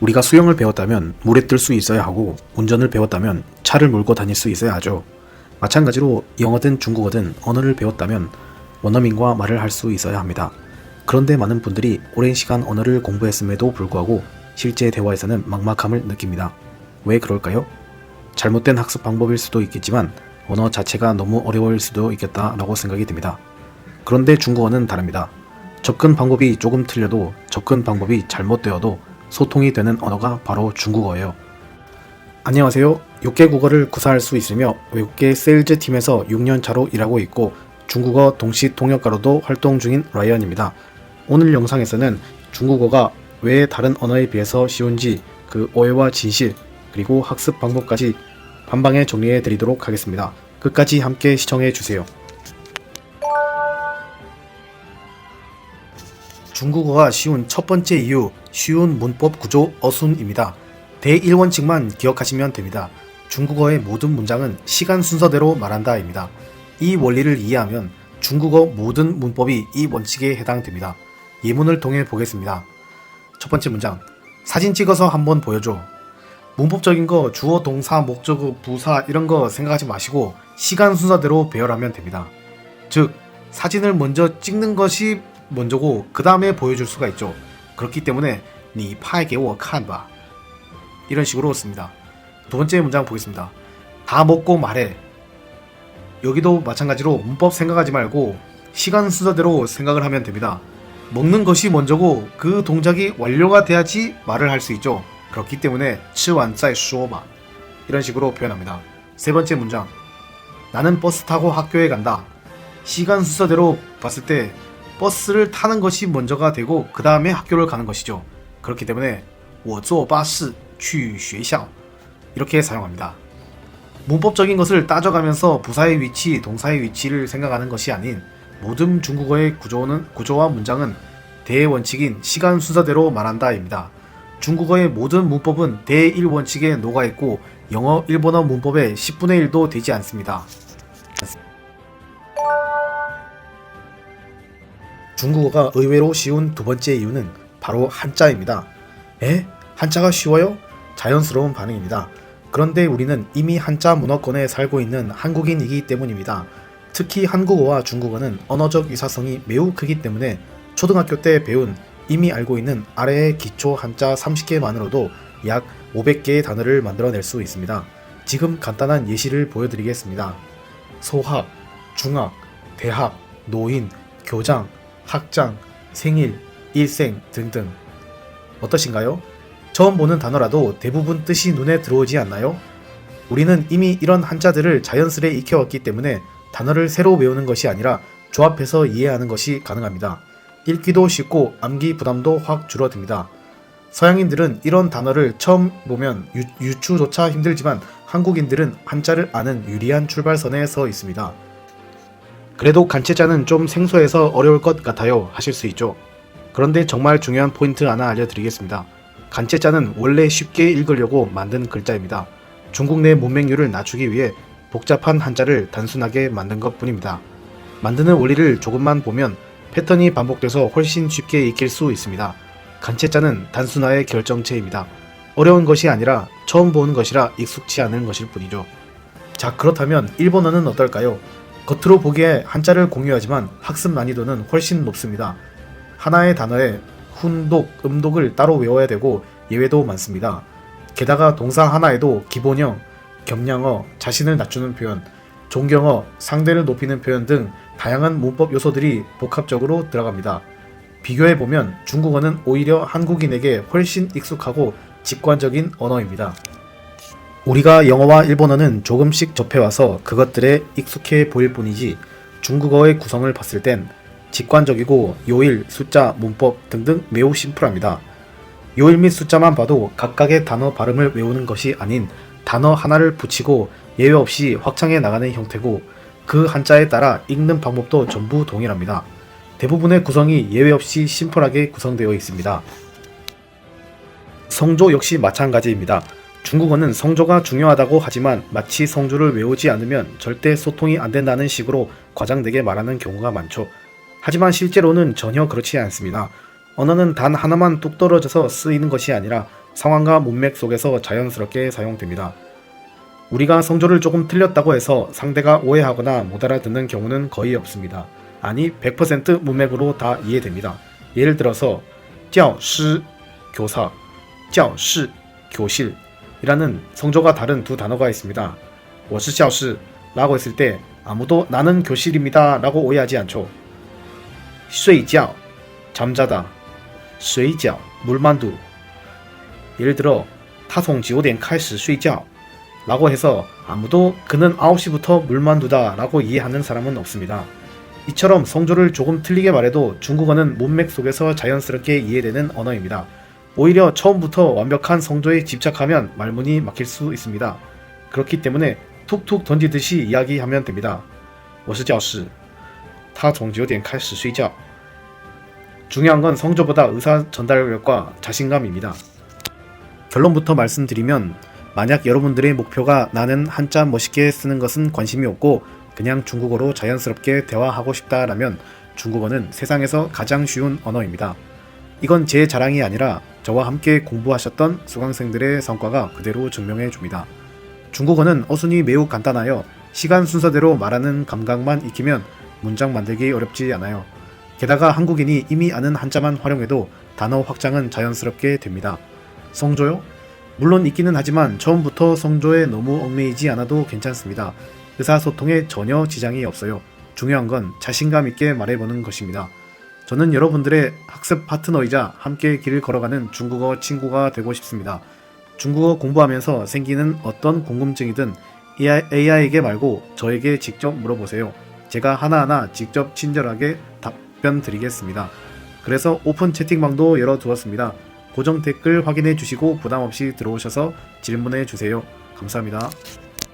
우리가 수영을 배웠다면 물에 뜰 수 있어야 하고 운전을 배웠다면 차를 몰고 다닐 수 있어야 하죠. 마찬가지로 영어든 중국어든 언어를 배웠다면 원어민과 말을 할 수 있어야 합니다. 그런데 많은 분들이 오랜 시간 언어를 공부했음에도 불구하고 실제 대화에서는 막막함을 느낍니다. 왜 그럴까요? 잘못된 학습 방법일 수도 있겠지만 언어 자체가 너무 어려울 수도 있겠다라고 생각이 듭니다. 그런데 중국어는 다릅니다. 접근 방법이 조금 틀려도 접근 방법이 잘못되어도 소통이 되는 언어가 바로 중국어예요. 안녕하세요. 6개 국어를 구사할 수 있으며 외국계 세일즈 팀에서 6년 차로 일하고 있고 중국어 동시 통역가로도 활동 중인 라이언입니다. 오늘 영상에서는 중국어가 왜 다른 언어에 비해서 쉬운지 그 오해와 진실 그리고 학습 방법까지 한방에 정리해 드리도록 하겠습니다. 끝까지 함께 시청해 주세요. 중국어가 쉬운 첫 번째 이유, 쉬운 문법 구조 어순입니다. 대1원칙만 기억하시면 됩니다. 중국어의 모든 문장은 시간 순서대로 말한다입니다. 이 원리를 이해하면 중국어 모든 문법이 이 원칙에 해당됩니다. 예문을 통해 보겠습니다. 첫 번째 문장, 사진 찍어서 한번 보여줘. 문법적인 거 주어, 동사, 목적어, 부사 이런 거 생각하지 마시고 시간 순서대로 배열하면 됩니다. 즉, 사진을 먼저 찍는 것이 먼저고 그 다음에 보여줄 수가 있죠. 그렇기 때문에 你拍给我看吧 이런 식으로 씁니다. 두 번째 문장 보겠습니다. 다 먹고 말해. 여기도 마찬가지로 문법 생각하지 말고 시간 순서대로 생각을 하면 됩니다. 먹는 것이 먼저고 그 동작이 완료가 돼야지 말을 할 수 있죠. 그렇기 때문에 吃完再说吧 이런 식으로 표현합니다. 세 번째 문장, 나는 버스 타고 학교에 간다. 시간 순서대로 봤을 때 버스를 타는 것이 먼저가 되고 그 다음에 학교를 가는 것이죠. 그렇기 때문에 我坐巴士去学校 이렇게 사용합니다. 문법적인 것을 따져가면서 부사의 위치, 동사의 위치를 생각하는 것이 아닌 모든 중국어의 구조와 문장은 대원칙인 시간 순서대로 말한다입니다. 중국어의 모든 문법은 대1원칙에 녹아있고 영어, 일본어 문법의 10분의 1도 되지 않습니다. 중국어가 의외로 쉬운 두 번째 이유는 바로 한자입니다. 에? 한자가 쉬워요? 자연스러운 반응입니다. 그런데 우리는 이미 한자 문화권에 살고 있는 한국인이기 때문입니다. 특히 한국어와 중국어는 언어적 유사성이 매우 크기 때문에 초등학교 때 배운 이미 알고 있는 아래의 기초 한자 30개만으로도 약 500개의 단어를 만들어낼 수 있습니다. 지금 간단한 예시를 보여드리겠습니다. 소학, 중학, 대학, 노인, 교장, 학장, 생일, 일생 등등. 어떠신가요? 처음 보는 단어라도 대부분 뜻이 눈에 들어오지 않나요? 우리는 이미 이런 한자들을 자연스레 익혀왔기 때문에 단어를 새로 외우는 것이 아니라 조합해서 이해하는 것이 가능합니다. 읽기도 쉽고 암기 부담도 확 줄어듭니다. 서양인들은 이런 단어를 처음 보면 유추조차 힘들지만 한국인들은 한자를 아는 유리한 출발선에 서 있습니다. 그래도 간체자는 좀 생소해서 어려울 것 같아요 하실 수 있죠. 그런데 정말 중요한 포인트 하나 알려드리겠습니다. 간체자는 원래 쉽게 읽으려고 만든 글자입니다. 중국 내 문맹률을 낮추기 위해 복잡한 한자를 단순하게 만든 것 뿐입니다. 만드는 원리를 조금만 보면 패턴이 반복돼서 훨씬 쉽게 익힐 수 있습니다. 간체자는 단순화의 결정체입니다. 어려운 것이 아니라 처음 보는 것이라 익숙치 않은 것일 뿐이죠. 자, 그렇다면 일본어는 어떨까요? 겉으로 보기에 한자를 공유하지만 학습 난이도는 훨씬 높습니다. 하나의 단어에 훈독, 음독을 따로 외워야 되고 예외도 많습니다. 게다가 동사 하나에도 기본형, 겸양어, 자신을 낮추는 표현, 존경어, 상대를 높이는 표현 등 다양한 문법 요소들이 복합적으로 들어갑니다. 비교해보면 중국어는 오히려 한국인에게 훨씬 익숙하고 직관적인 언어입니다. 우리가 영어와 일본어는 조금씩 접해와서 그것들에 익숙해 보일 뿐이지 중국어의 구성을 봤을 땐 직관적이고 요일, 숫자, 문법 등등 매우 심플합니다. 요일 및 숫자만 봐도 각각의 단어 발음을 외우는 것이 아닌 단어 하나를 붙이고 예외 없이 확장해 나가는 형태고 그 한자에 따라 읽는 방법도 전부 동일합니다. 대부분의 구성이 예외 없이 심플하게 구성되어 있습니다. 성조 역시 마찬가지입니다. 중국어는 성조가 중요하다고 하지만 마치 성조를 외우지 않으면 절대 소통이 안 된다는 식으로 과장되게 말하는 경우가 많죠. 하지만 실제로는 전혀 그렇지 않습니다. 언어는 단 하나만 뚝 떨어져서 쓰이는 것이 아니라 상황과 문맥 속에서 자연스럽게 사용됩니다. 우리가 성조를 조금 틀렸다고 해서 상대가 오해하거나 못 알아듣는 경우는 거의 없습니다. 아니 100% 문맥으로 다 이해됩니다. 예를 들어서 教师 교사, 教室 교실 이라는 성조가 다른 두 단어가 있습니다. 我是教师 라고 했을 때 아무도 나는 교실입니다 라고 오해하지 않죠. 睡觉 잠자다, 水饺 물만두. 예를 들어 他从9点开始睡觉 라고 해서 아무도 그는 9시부터 물만두다 라고 이해하는 사람은 없습니다. 이처럼 성조를 조금 틀리게 말해도 중국어는 문맥 속에서 자연스럽게 이해되는 언어입니다. 오히려 처음부터 완벽한 성조에 집착하면 말문이 막힐 수 있습니다. 그렇기 때문에 툭툭 던지듯이 이야기하면 됩니다. 我是教师他从9点开始睡觉 중요한 건 성조보다 의사 전달력과 자신감입니다. 결론부터 말씀드리면 만약 여러분들의 목표가 나는 한자 멋있게 쓰는 것은 관심이 없고 그냥 중국어로 자연스럽게 대화하고 싶다라면 중국어는 세상에서 가장 쉬운 언어입니다. 이건 제 자랑이 아니라 저와 함께 공부하셨던 수강생들의 성과가 그대로 증명해 줍니다. 중국어는 어순이 매우 간단하여 시간 순서대로 말하는 감각만 익히면 문장 만들기 어렵지 않아요. 게다가 한국인이 이미 아는 한자만 활용해도 단어 확장은 자연스럽게 됩니다. 성조요? 물론 있기는 하지만 처음부터 성조에 너무 얽매이지 않아도 괜찮습니다. 의사소통에 전혀 지장이 없어요. 중요한 건 자신감 있게 말해보는 것입니다. 저는 여러분들의 학습 파트너이자 함께 길을 걸어가는 중국어 친구가 되고 싶습니다. 중국어 공부하면서 생기는 어떤 궁금증이든 AI에게 말고 저에게 직접 물어보세요. 제가 하나하나 직접 친절하게 답변 드리겠습니다. 그래서 오픈 채팅방도 열어두었습니다. 고정 댓글 확인해 주시고 부담없이 들어오셔서 질문해 주세요. 감사합니다.